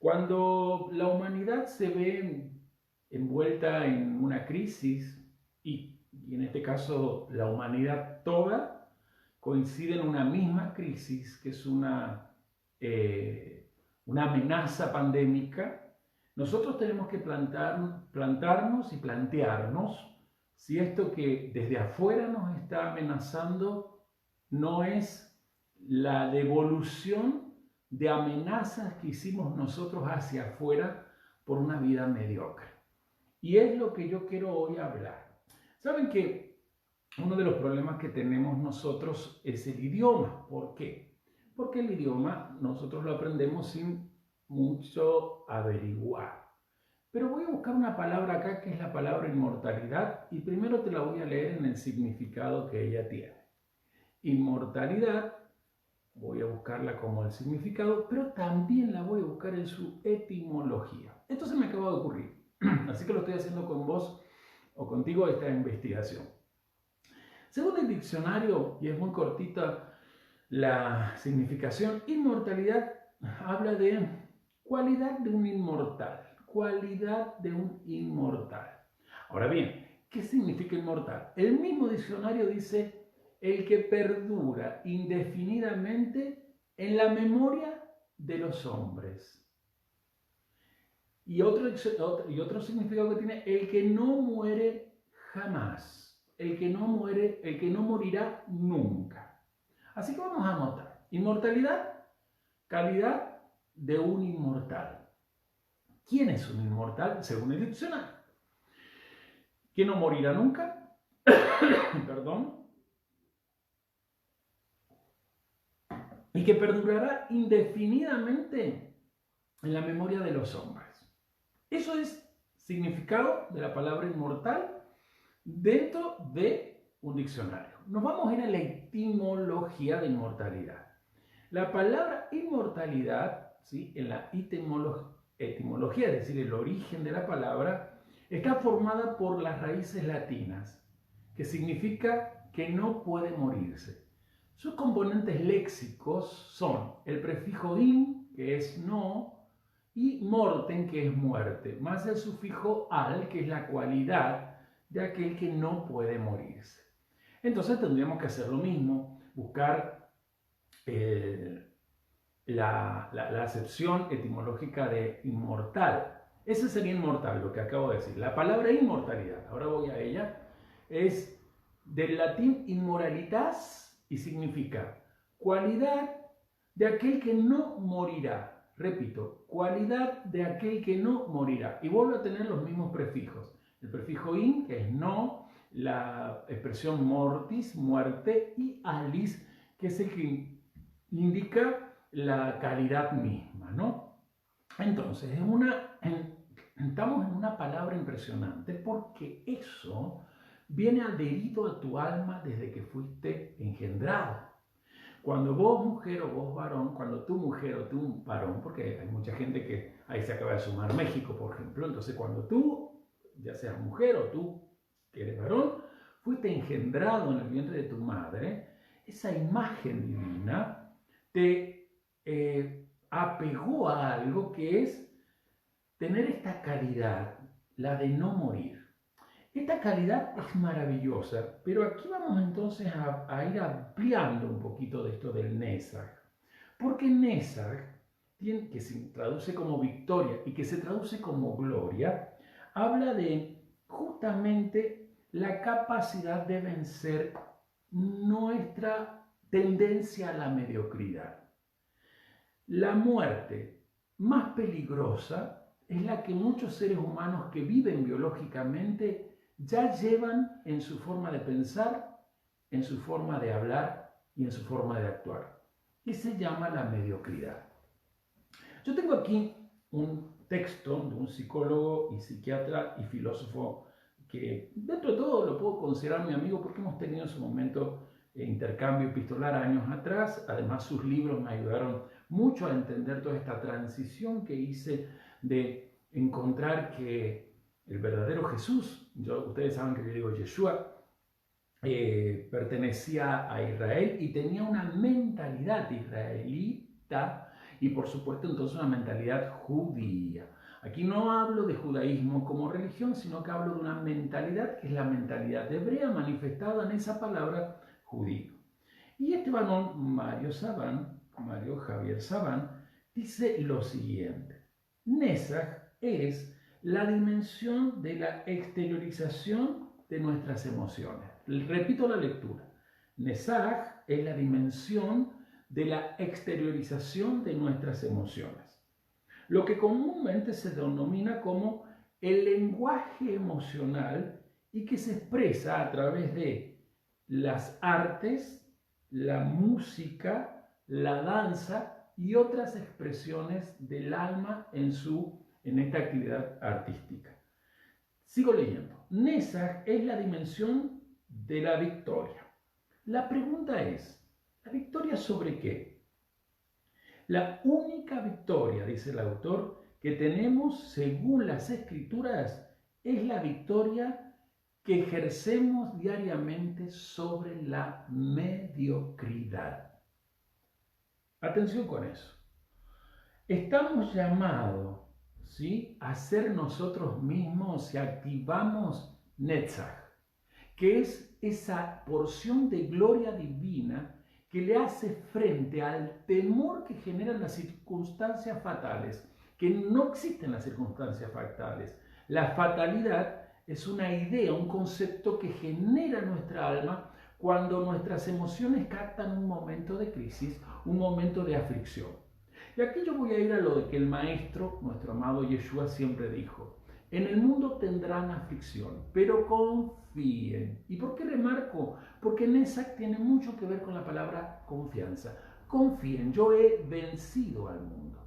Cuando la humanidad se ve envuelta en una crisis, y en este caso la humanidad toda coincide en una misma crisis, que es una amenaza pandémica, nosotros tenemos que plantarnos y plantearnos si esto que desde afuera nos está amenazando no es la devolución de amenazas que hicimos nosotros hacia afuera por una vida mediocre. Y es lo que yo quiero hoy hablar. Saben que uno de los problemas que tenemos nosotros es el idioma. ¿Por qué? Porque el idioma nosotros lo aprendemos sin mucho averiguar. Pero voy a buscar una palabra acá que es la palabra inmortalidad, y primero te la voy a leer en el significado que ella tiene. Inmortalidad, voy a buscarla como el significado, pero también la voy a buscar en su etimología. Esto se me acaba de ocurrir, así que lo estoy haciendo con vos o contigo esta investigación. Según el diccionario, y es muy cortita la significación, inmortalidad habla de cualidad de un inmortal. Cualidad de un inmortal. Ahora bien, ¿qué significa inmortal? El mismo diccionario dice el que perdura indefinidamente en la memoria de los hombres. Y otro significado que tiene, el que no muere jamás. El que no muere, el que no morirá nunca. Así que vamos a anotar. Inmortalidad, calidad de un inmortal. ¿Quién es un inmortal? Según el diccionario. ¿Que no morirá nunca? Perdón. Y que perdurará indefinidamente en la memoria de los hombres. Eso es significado de la palabra inmortal dentro de un diccionario. Nos vamos a ir a la etimología de inmortalidad. La palabra inmortalidad, ¿sí?, en la etimología, es decir, el origen de la palabra, está formada por las raíces latinas, que significa que no puede morirse. Sus componentes léxicos son el prefijo in, que es no, y morten, que es muerte, más el sufijo al, que es la cualidad de aquel que no puede morirse. Entonces tendríamos que hacer lo mismo, buscar la acepción etimológica de inmortal. Ese sería inmortal, lo que acabo de decir. La palabra inmortalidad, ahora voy a ella, es del latín immoralitas y significa cualidad de aquel que no morirá. Repito, cualidad de aquel que no morirá. Y vuelvo a tener los mismos prefijos. El prefijo in, que es no, la expresión mortis, muerte, y alis, que es el que indica la calidad misma, ¿no? Entonces, estamos en una palabra impresionante porque eso viene adherido a tu alma desde que fuiste engendrado. Cuando vos mujer o vos varón, cuando tú mujer o tú varón, porque hay mucha gente que ahí se acaba de sumar México, por ejemplo, entonces cuando tú, ya seas mujer o tú que eres varón, fuiste engendrado en el vientre de tu madre, esa imagen divina te apegó a algo que es tener esta calidad, la de no morir. Esta calidad es maravillosa, pero aquí vamos entonces a ir ampliando un poquito de esto del Nezag. Porque Nezag, que se traduce como victoria y que se traduce como gloria, habla de justamente la capacidad de vencer nuestra tendencia a la mediocridad. La muerte más peligrosa es la que muchos seres humanos que viven biológicamente ya llevan en su forma de pensar, en su forma de hablar y en su forma de actuar, y se llama la mediocridad. Yo tengo aquí un texto de un psicólogo y psiquiatra y filósofo que dentro de todo lo puedo considerar mi amigo porque hemos tenido en su momento intercambio epistolar años atrás. Además, sus libros me ayudaron mucho a entender toda esta transición que hice de encontrar que el verdadero Jesús, ustedes saben que yo digo Yeshua, pertenecía a Israel y tenía una mentalidad israelita y por supuesto entonces una mentalidad judía. Aquí no hablo de judaísmo como religión, sino que hablo de una mentalidad que es la mentalidad hebrea manifestada en esa palabra judío. Y este varón, Mario Javier Sabán, dice lo siguiente: Nesach es la dimensión de la exteriorización de nuestras emociones. Repito la lectura. Nesach es la dimensión de la exteriorización de nuestras emociones. Lo que comúnmente se denomina como el lenguaje emocional y que se expresa a través de las artes, la música, la danza y otras expresiones del alma en esta actividad artística. Sigo leyendo. Nesach es la dimensión de la victoria. La pregunta es, ¿la victoria sobre qué? La única victoria, dice el autor, que tenemos según las Escrituras es la victoria que ejercemos diariamente sobre la mediocridad. Atención con eso. Estamos llamados, ¿sí?, a ser nosotros mismos si activamos Netzach, que es esa porción de gloria divina que le hace frente al temor que generan las circunstancias fatales, que no existen las circunstancias fatales. La fatalidad es una idea, un concepto que genera nuestra alma cuando nuestras emociones captan un momento de crisis, un momento de aflicción. Y aquí yo voy a ir a lo de que el maestro, nuestro amado Yeshua, siempre dijo: en el mundo tendrán aflicción, pero confíen. ¿Y por qué remarco? Porque Nesach tiene mucho que ver con la palabra confianza. Confíen, yo he vencido al mundo.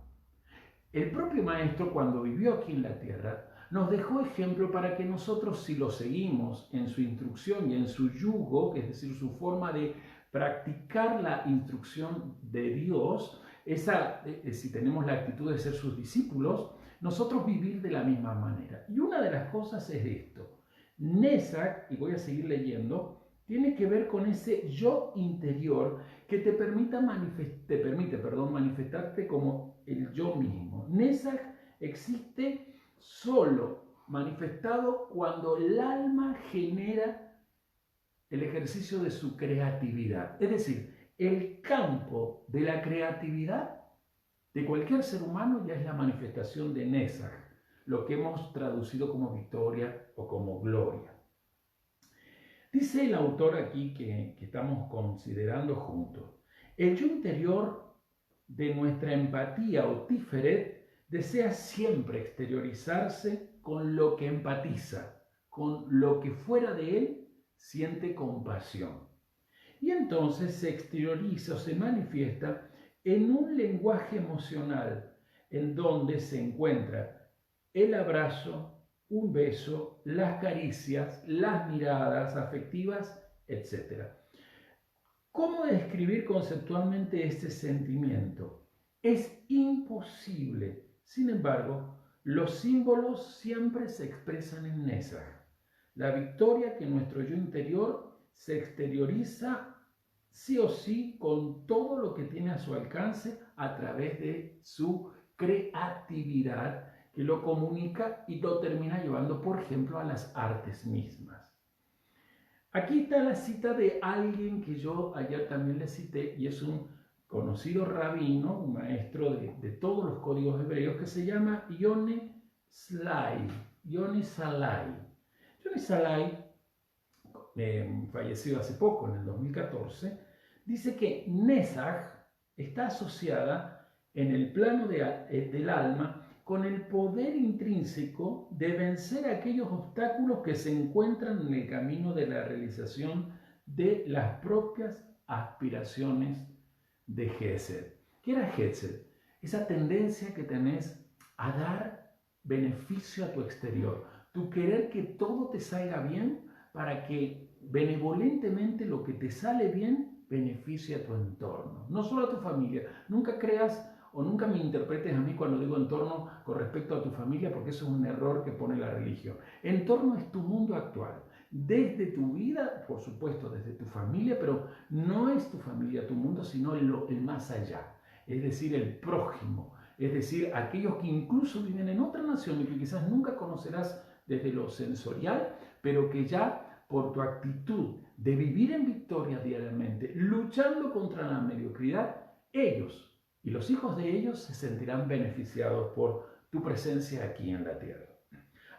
El propio maestro, cuando vivió aquí en la tierra, nos dejó ejemplo para que nosotros, si lo seguimos en su instrucción y en su yugo, es decir, su forma de practicar la instrucción de Dios, si tenemos la actitud de ser sus discípulos, nosotros vivir de la misma manera. Y una de las cosas es esto. Nesach, y voy a seguir leyendo, tiene que ver con ese yo interior que te permite manifestarte como el yo mismo. Nesach existe solo manifestado cuando el alma genera el ejercicio de su creatividad. Es decir, el campo de la creatividad de cualquier ser humano ya es la manifestación de Nesach, lo que hemos traducido como victoria o como gloria. Dice el autor aquí que estamos considerando juntos: el yo interior de nuestra empatía o tiferet desea siempre exteriorizarse con lo que empatiza, con lo que fuera de él siente compasión. Y entonces se exterioriza o se manifiesta en un lenguaje emocional en donde se encuentra el abrazo, un beso, las caricias, las miradas afectivas, etc. ¿Cómo describir conceptualmente este sentimiento? Es imposible. Sin embargo, los símbolos siempre se expresan en Nesach. La victoria que nuestro yo interior se exterioriza sí o sí con todo lo que tiene a su alcance a través de su creatividad, que lo comunica y lo termina llevando, por ejemplo, a las artes mismas. Aquí está la cita de alguien que yo ayer también le cité, y es un conocido rabino, un maestro de todos los códigos hebreos, que se llama Yoni Salai. Yoni Salai, fallecido hace poco, en el 2014, dice que Nesach está asociada en el plano del alma con el poder intrínseco de vencer aquellos obstáculos que se encuentran en el camino de la realización de las propias aspiraciones de Hesed. ¿Qué era Hesed? Esa tendencia que tenés a dar beneficio a tu exterior, tu querer que todo te salga bien para que benevolentemente lo que te sale bien beneficie a tu entorno, no solo a tu familia. Nunca creas o nunca me interpretes a mí cuando digo entorno con respecto a tu familia, porque eso es un error que pone la religión. Entorno es tu mundo actual, desde tu vida, por supuesto, desde tu familia, pero no es tu familia, tu mundo, sino el más allá. es decir, el prójimo, es decir, aquellos que incluso viven en otra nación y que quizás nunca conocerás desde lo sensorial, pero que ya por tu actitud de vivir en victoria diariamente, luchando contra la mediocridad, ellos y los hijos de ellos se sentirán beneficiados por tu presencia aquí en la tierra.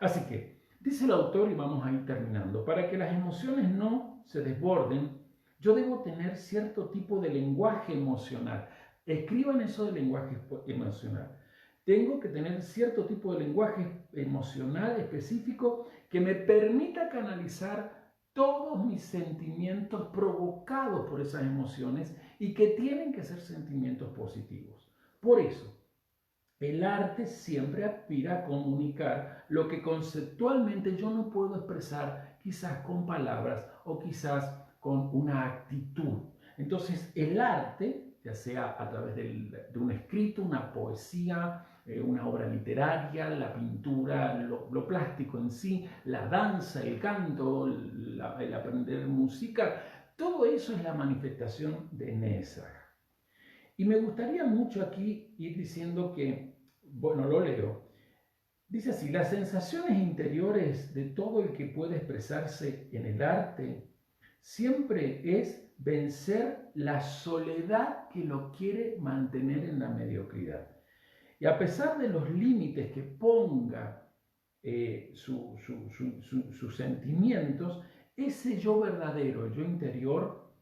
Así que, dice el autor, y vamos a ir terminando, para que las emociones no se desborden, yo debo tener cierto tipo de lenguaje emocional. Escriban eso de lenguaje emocional. Tengo que tener cierto tipo de lenguaje emocional específico que me permita canalizar todos mis sentimientos provocados por esas emociones y que tienen que ser sentimientos positivos. Por eso, el arte siempre aspira a comunicar lo que conceptualmente yo no puedo expresar quizás con palabras o quizás con una actitud. Entonces, el arte, ya sea a través de un escrito, una poesía, una obra literaria, la pintura, lo plástico en sí, la danza, el canto, el aprender música, todo eso es la manifestación de Netzach. Y me gustaría mucho aquí ir diciendo que, bueno, lo leo. Dice así: las sensaciones interiores de todo el que puede expresarse en el arte siempre es vencer la soledad que lo quiere mantener en la mediocridad. Y a pesar de los límites que ponga sus sentimientos, ese yo verdadero, el yo interior,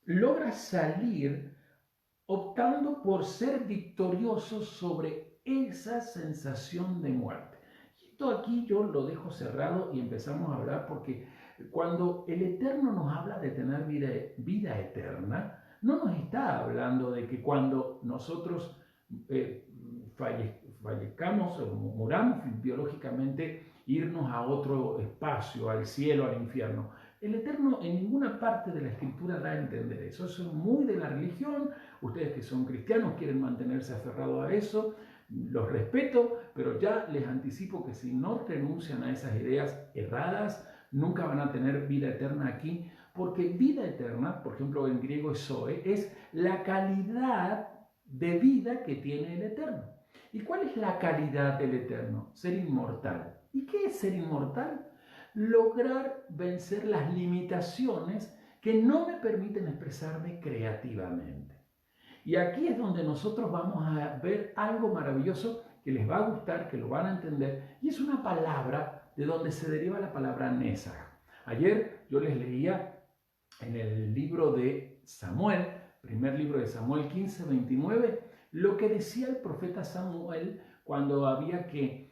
logra salir optando por ser victorioso sobre esa sensación de muerte. Y esto aquí yo lo dejo cerrado y empezamos a hablar, porque cuando el Eterno nos habla de tener vida eterna, no nos está hablando de que cuando nosotros fallezcamos o muramos biológicamente, irnos a otro espacio, al cielo, al infierno. El Eterno en ninguna parte de la Escritura da a entender eso. Eso es muy de la religión. Ustedes que son cristianos quieren mantenerse aferrados a eso. Los respeto, pero ya les anticipo que si no renuncian a esas ideas erradas, nunca van a tener vida eterna aquí, porque vida eterna, por ejemplo en griego es zoe, es la calidad de vida que tiene el Eterno. ¿Y cuál es la calidad del Eterno? Ser inmortal. ¿Y qué es ser inmortal? Lograr vencer las limitaciones que no me permiten expresarme creativamente. Y aquí es donde nosotros vamos a ver algo maravilloso que les va a gustar, que lo van a entender, y es una palabra de donde se deriva la palabra Netzach. Ayer yo les leía en el libro de Samuel, primer libro de Samuel 15:29, lo que decía el profeta Samuel cuando había que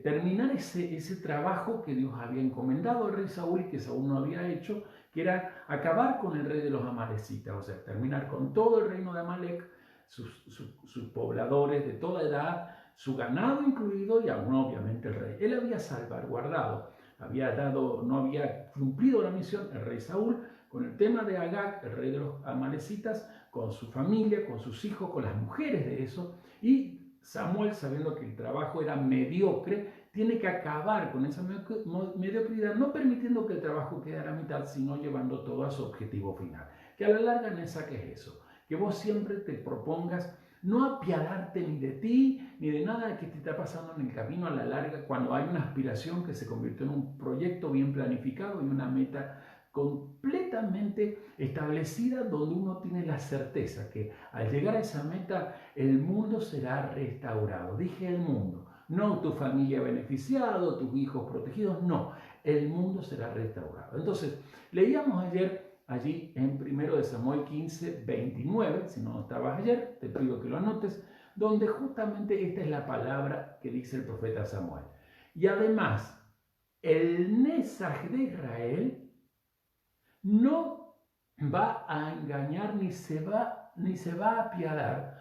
terminar ese trabajo que Dios había encomendado al rey Saúl y que Saúl no había hecho, que era acabar con el rey de los amalecitas, o sea, terminar con todo el reino de Amalek, sus pobladores de toda edad, su ganado incluido, y aún obviamente el rey. Él había salvaguardado, no había cumplido la misión el rey Saúl con el tema de Agag, el rey de los amalecitas, con su familia, con sus hijos, con las mujeres de eso, y Samuel, sabiendo que el trabajo era mediocre, tiene que acabar con esa mediocridad, no permitiendo que el trabajo quedara a mitad, sino llevando todo a su objetivo final. Que a la larga, Netzach, es eso, que vos siempre te propongas no apiadarte ni de ti, ni de nada que te está pasando en el camino a la larga, cuando hay una aspiración que se convirtió en un proyecto bien planificado y una meta completamente establecida, donde uno tiene la certeza que al llegar a esa meta el mundo será restaurado. Dije el mundo, no tu familia beneficiada, tus hijos protegidos, no, el mundo será restaurado. Entonces, leíamos ayer allí en 1 Samuel 15:29, si no estabas ayer, te pido que lo anotes, donde justamente esta es la palabra que dice el profeta Samuel. Y además, el Netzach de Israel no va a engañar, ni se va a apiadar,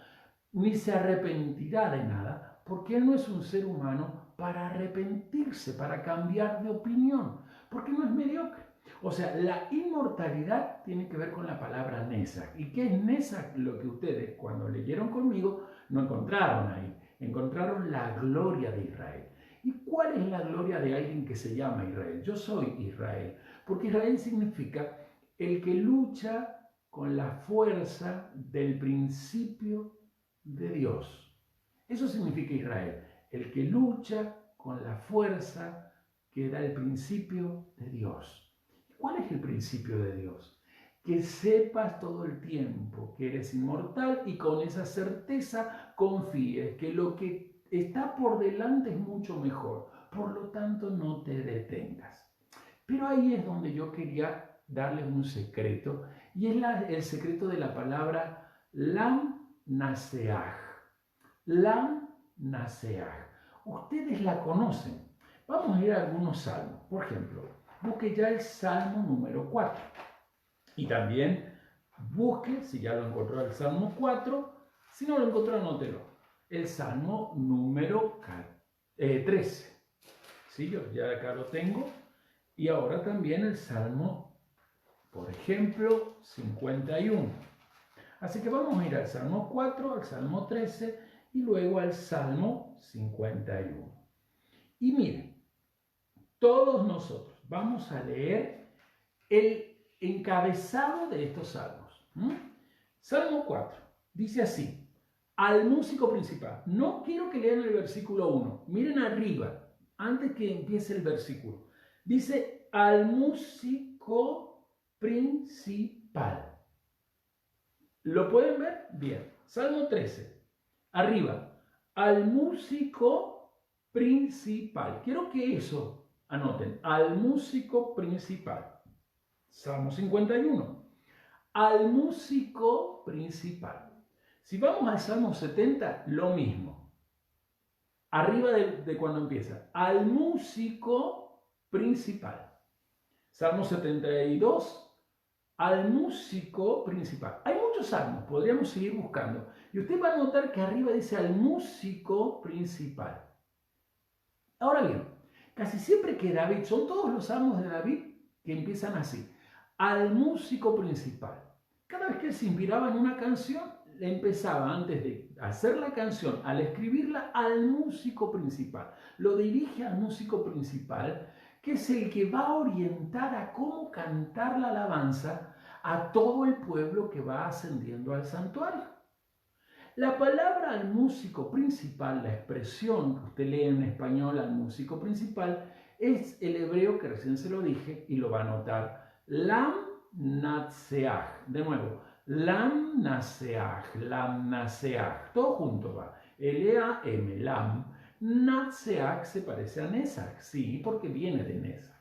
ni se arrepentirá de nada, porque él no es un ser humano para arrepentirse, para cambiar de opinión, porque no es mediocre. O sea, la inmortalidad tiene que ver con la palabra Netzach. ¿Y qué es Netzach? Lo que ustedes, cuando leyeron conmigo, no encontraron ahí. Encontraron la gloria de Israel. ¿Y cuál es la gloria de alguien que se llama Israel? Yo soy Israel. Porque Israel significa el que lucha con la fuerza del principio de Dios. Eso significa Israel, el que lucha con la fuerza que da el principio de Dios. ¿Cuál es el principio de Dios? Que sepas todo el tiempo que eres inmortal y con esa certeza confíes que lo que está por delante es mucho mejor. Por lo tanto, no te detengas. Pero ahí es donde yo quería darles un secreto, y es el secreto de la palabra Lam Naseach. Lam Naseach. Ustedes la conocen. Vamos a ir a algunos salmos. Por ejemplo, busque ya el salmo número 4. Y también busque, si ya lo encontró, el salmo 4. Si no lo encontró, anótelo. El salmo número 13. ¿Sí? Yo ya acá lo tengo. Y ahora también el salmo, por ejemplo, 51. Así que vamos a ir al salmo 4, al salmo 13 y luego al salmo 51. Y miren, todos nosotros vamos a leer el encabezado de estos salmos. Salmo 4 dice así: al músico principal. No quiero que lean el versículo 1. Miren arriba, antes que empiece el versículo. Dice: al músico principal. ¿Lo pueden ver? Bien. Salmo 13. Arriba. Al músico principal. Quiero que eso anoten. Al músico principal. Salmo 51. Al músico principal. Si vamos al Salmo 70, lo mismo. Arriba de cuando empieza. Al músico principal. Salmo 72. Al músico principal. Hay muchos salmos, podríamos seguir buscando. Y usted va a notar que arriba dice al músico principal. Ahora bien, casi siempre que David, son todos los salmos de David que empiezan así. Al músico principal. Cada vez que él se inspiraba en una canción, le empezaba antes de hacer la canción, al escribirla, al músico principal. Lo dirige al músico principal, que es el que va a orientar a cómo cantar la alabanza a todo el pueblo que va ascendiendo al santuario. La palabra al músico principal, la expresión que usted lee en español al músico principal, es el hebreo que recién se lo dije y lo va a notar. Lam Naseach. De nuevo, Lam Naseach, Lam Naseach. Todo junto va. L-A-M, Lam. Naseach se parece a Nesach, sí, porque viene de Nesach.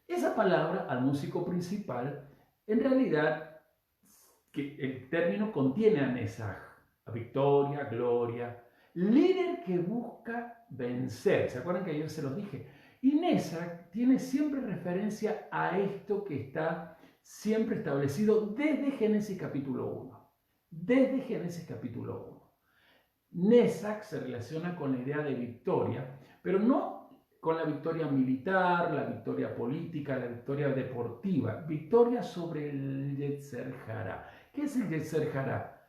Esa palabra al músico principal, en realidad, que el término contiene a Nesach, a victoria, gloria, líder que busca vencer. ¿Se acuerdan que ayer se los dije? Y Nesach tiene siempre referencia a esto que está siempre establecido desde Génesis capítulo 1. Desde Génesis capítulo 1. Nesach se relaciona con la idea de victoria, pero no con la victoria militar, la victoria política, la victoria deportiva. Victoria sobre el Yetzer Hara. ¿Qué es el Yetzer Hara?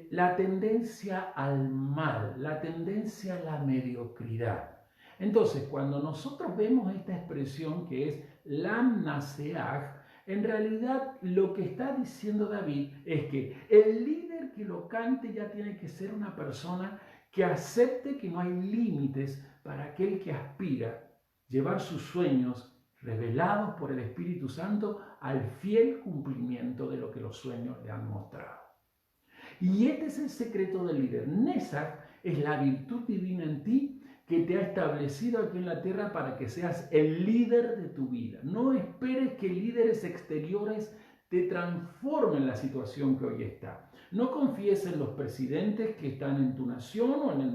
La tendencia al mal, la tendencia a la mediocridad. Entonces, cuando nosotros vemos esta expresión que es Lam Naseach, en realidad lo que está diciendo David es que el líder que lo cante ya tiene que ser una persona que acepte que no hay límites para aquel que aspira llevar sus sueños revelados por el Espíritu Santo al fiel cumplimiento de lo que los sueños le han mostrado. Y este es el secreto del líder. Nesach es la virtud divina en ti que te ha establecido aquí en la tierra para que seas el líder de tu vida. No esperes que líderes exteriores te transformen la situación que hoy está. No confíes en los presidentes que están en tu nación o en el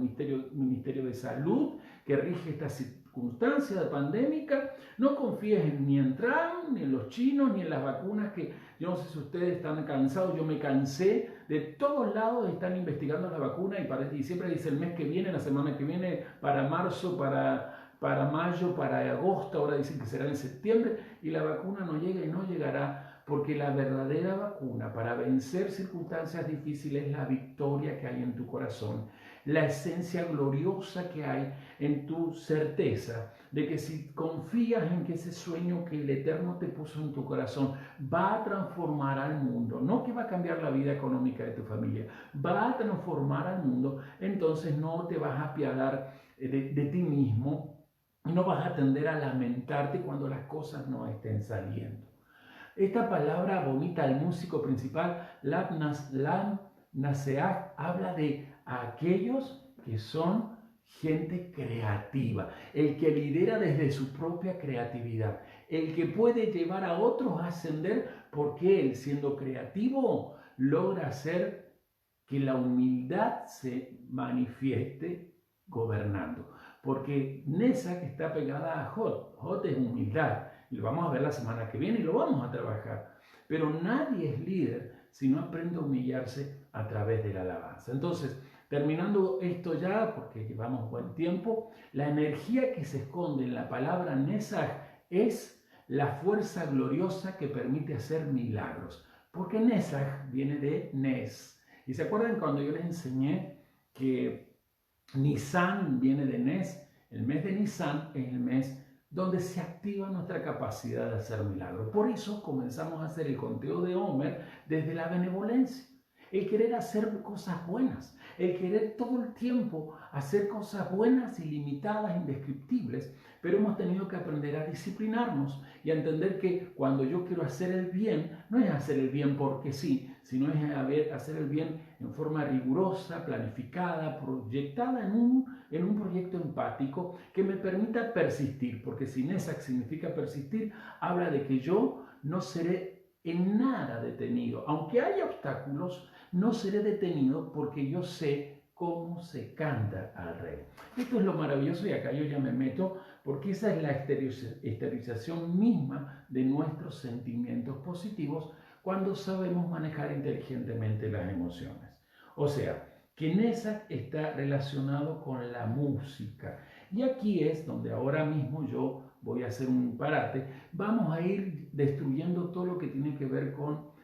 Ministerio de Salud que rige esta circunstancia pandémica. No confíes ni en Trump, ni en los chinos, ni en las vacunas que yo no sé si ustedes están cansados. Yo me cansé. De todos lados están investigando la vacuna y siempre dice el mes que viene, la semana que viene, para marzo, para mayo, para agosto. Ahora dicen que será en septiembre y la vacuna no llega y no llegará porque la verdadera vacuna para vencer circunstancias difíciles es la victoria que hay en tu corazón, la esencia gloriosa que hay en tu certeza de que si confías en que ese sueño que el Eterno te puso en tu corazón va a transformar al mundo, no que va a cambiar la vida económica de tu familia, va a transformar al mundo, entonces no te vas a apiadar de ti mismo y no vas a tender a lamentarte cuando las cosas no estén saliendo. Esta palabra bonita, el músico principal, Lam Naseach, habla de aquellos que son gente creativa, el que lidera desde su propia creatividad, el que puede llevar a otros a ascender porque él, siendo creativo, logra hacer que la humildad se manifieste gobernando. Porque Nesac está pegada a Jod. Jod es humildad. Y lo vamos a ver la semana que viene y lo vamos a trabajar. Pero nadie es líder si no aprende a humillarse a través de la alabanza. Entonces, terminando esto ya, porque llevamos buen tiempo, la energía que se esconde en la palabra Nesac es la fuerza gloriosa que permite hacer milagros. Porque Nesac viene de Nes. ¿Y se acuerdan cuando yo les enseñé que Nisan viene de Nes? El mes de Nisan es el mes donde se activa nuestra capacidad de hacer milagros. Por eso comenzamos a hacer el conteo de Omer desde la benevolencia. El querer hacer cosas buenas, el querer todo el tiempo hacer cosas buenas, ilimitadas, indescriptibles, pero hemos tenido que aprender a disciplinarnos y a entender que cuando yo quiero hacer el bien, no es hacer el bien porque sí, sino es hacer el bien en forma rigurosa, planificada, proyectada en un proyecto empático que me permita persistir, porque Sinesac significa persistir, habla de que yo no seré en nada detenido, aunque haya obstáculos, no seré detenido porque yo sé cómo se canta al rey. Esto es lo maravilloso y acá yo ya me meto porque esa es la exteriorización misma de nuestros sentimientos positivos cuando sabemos manejar inteligentemente las emociones. O sea, que Nesac está relacionado con la música. Y aquí es donde ahora mismo yo voy a hacer un parate. Vamos a ir destruyendo todo lo que tiene que ver con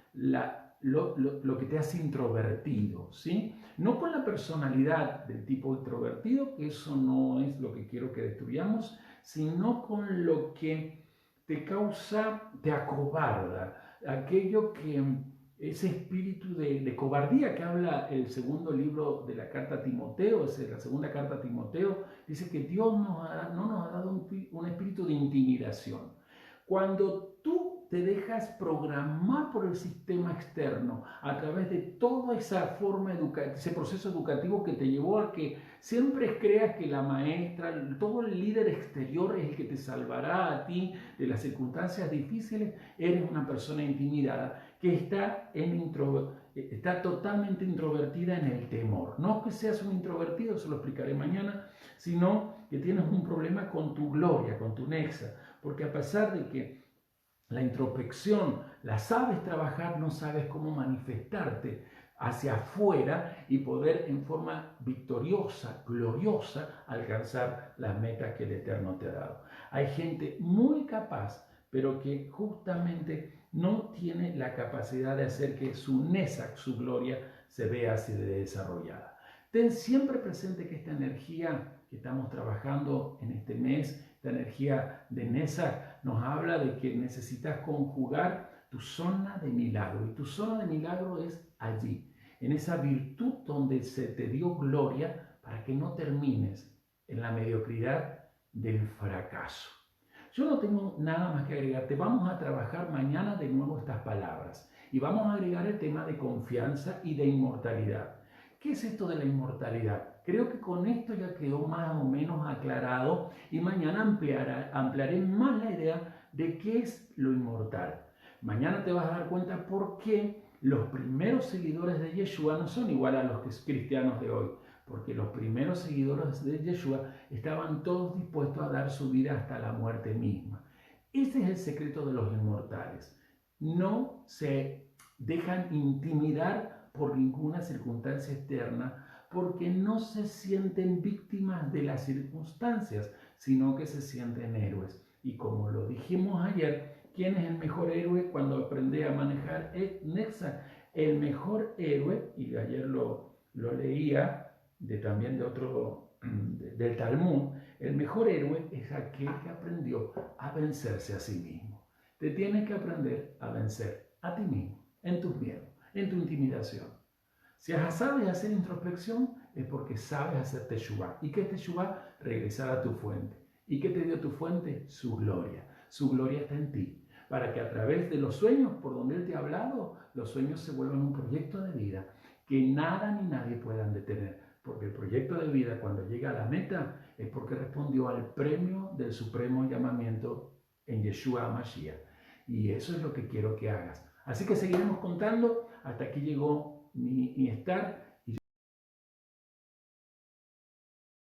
lo que te hace introvertido, ¿sí? No con la personalidad del tipo introvertido, que eso no es lo que quiero que destruyamos, sino con lo que te causa, te acobarda, aquello que ese espíritu de cobardía que habla el segundo libro de la carta a Timoteo, la segunda carta a Timoteo, dice que Dios no nos ha dado un espíritu de intimidación. Cuando tú te dejas programar por el sistema externo a través de toda esa forma educativa, ese proceso educativo que te llevó a que siempre creas que la maestra, todo el líder exterior es el que te salvará a ti de las circunstancias difíciles, eres una persona intimidada que está totalmente introvertida en el temor. No que seas un introvertido, se lo explicaré mañana, sino que tienes un problema con tu gloria, con tu nexa, porque a pesar de que la introspección la sabes trabajar, no sabes cómo manifestarte hacia afuera y poder en forma victoriosa, gloriosa, alcanzar las metas que el Eterno te ha dado. Hay gente muy capaz, pero que justamente no tiene la capacidad de hacer que su Nesac, su gloria, se vea así de desarrollada. Ten siempre presente que esta energía que estamos trabajando en este mes, esta energía de Nesac, nos habla de que necesitas conjugar tu zona de milagro. Y tu zona de milagro es allí, en esa virtud donde se te dio gloria para que no termines en la mediocridad del fracaso. Yo no tengo nada más que agregarte. Vamos a trabajar mañana de nuevo estas palabras y vamos a agregar el tema de confianza y de inmortalidad. ¿Qué es esto de la inmortalidad? Creo que con esto ya quedó más o menos aclarado y mañana ampliaré más la idea de qué es lo inmortal. Mañana te vas a dar cuenta por qué los primeros seguidores de Yeshua no son igual a los cristianos de hoy. Porque los primeros seguidores de Yeshua estaban todos dispuestos a dar su vida hasta la muerte misma. Ese es el secreto de los inmortales. No se dejan intimidar por ninguna circunstancia externa, porque no se sienten víctimas de las circunstancias, sino que se sienten héroes. Y como lo dijimos ayer, ¿Quién es el mejor héroe cuando aprende a manejar Nexa? El mejor héroe, y ayer lo leía también de otro, del Talmud, el mejor héroe es aquel que aprendió a vencerse a sí mismo. Te tienes que aprender a vencer a ti mismo, en tus miedos, en tu intimidación. Si sabes hacer introspección, es porque sabes hacer teshuvá. ¿Y qué es teshuvá? Regresar a tu fuente. ¿Y qué te dio tu fuente? Su gloria. Su gloria está en ti. Para que a través de los sueños por donde Él te ha hablado, los sueños se vuelvan un proyecto de vida que nada ni nadie puedan detener. Porque el proyecto de vida, cuando llega a la meta, es porque respondió al premio del supremo llamamiento en Yeshua HaMashiach. Y eso es lo que quiero que hagas. Así que seguiremos contando. Hasta aquí llegó mi estar.